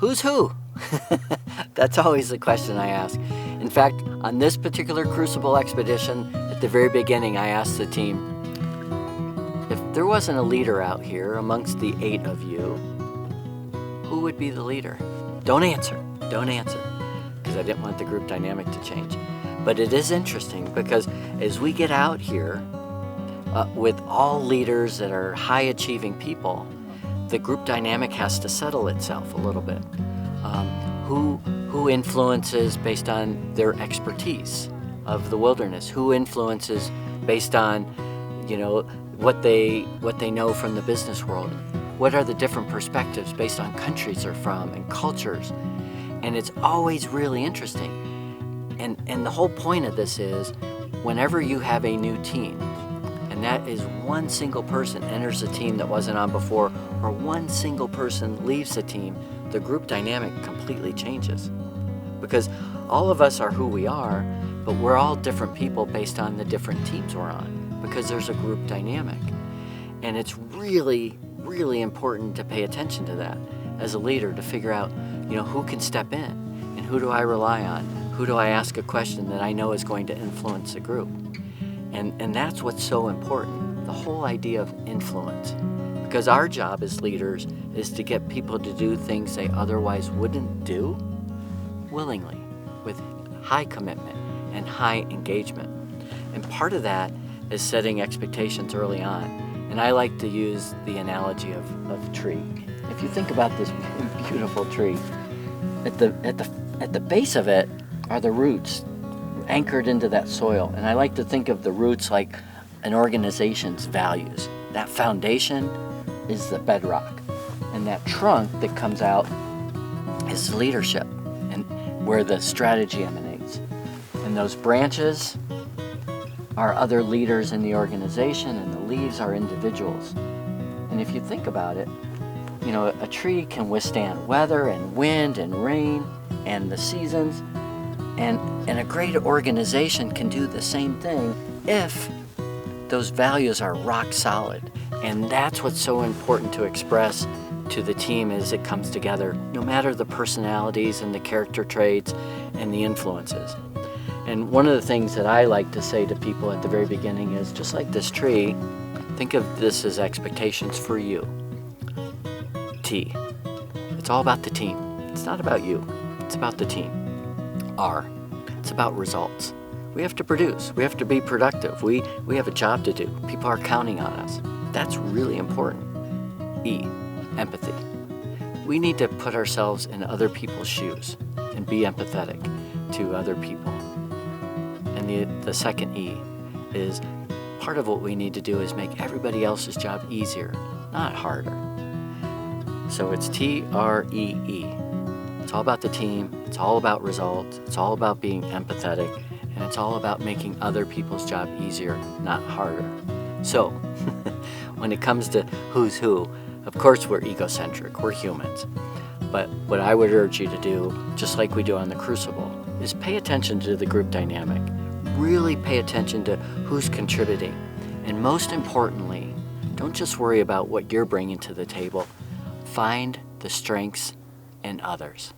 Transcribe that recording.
Who's who? That's always the question I ask. In fact, on this particular Crucible expedition, at the very beginning, I asked the team, if there wasn't a leader out here amongst the 8 of you, who would be the leader? Don't answer, because I didn't want the group dynamic to change. But it is interesting because as we get out here with all leaders that are high-achieving people, the group dynamic has to settle itself a little bit. Who influences based on their expertise of the wilderness? Who influences based on, what they know from the business world? What are the different perspectives based on countries they're from and cultures? And it's always really interesting. And the whole point of this is, whenever you have a new team, and that is one single person enters a team that wasn't on before, or one single person leaves the team, the group dynamic completely changes. Because all of us are who we are, but we're all different people based on the different teams we're on, because there's a group dynamic. And it's really, really important to pay attention to that as a leader, to figure out, who can step in, and who do I rely on? Who do I ask a question that I know is going to influence the group? And that's what's so important, the whole idea of influence. Because our job as leaders is to get people to do things they otherwise wouldn't do willingly, with high commitment and high engagement. And part of that is setting expectations early on. And I like to use the analogy of tree. If you think about this beautiful tree, at the base of it are the roots anchored into that soil. And I like to think of the roots like an organization's values. That foundation is the bedrock. And that trunk that comes out is the leadership, and where the strategy emanates. And those branches are other leaders in the organization, and the leaves are individuals. And if you think about it, a tree can withstand weather and wind and rain and the seasons, and a great organization can do the same thing if those values are rock solid. And that's what's so important to express to the team as it comes together, no matter the personalities and the character traits and the influences. And one of the things that I like to say to people at the very beginning is, just like this tree, think of this as expectations for you. T. It's all about the team. It's not about you. It's about the team. R. It's about results. We have to produce. We have to be productive. We have a job to do. People are counting on us. That's really important. E. Empathy. We need to put ourselves in other people's shoes and be empathetic to other people. And the second E is, part of what we need to do is make everybody else's job easier, not harder. So it's TREE. It's all about the team. It's all about results. It's all about being empathetic. And it's all about making other people's job easier, not harder. So when it comes to who's who, of course we're egocentric. We're humans. But what I would urge you to do, just like we do on the Crucible, is pay attention to the group dynamic. Really pay attention to who's contributing. And most importantly, don't just worry about what you're bringing to the table. Find the strengths in others.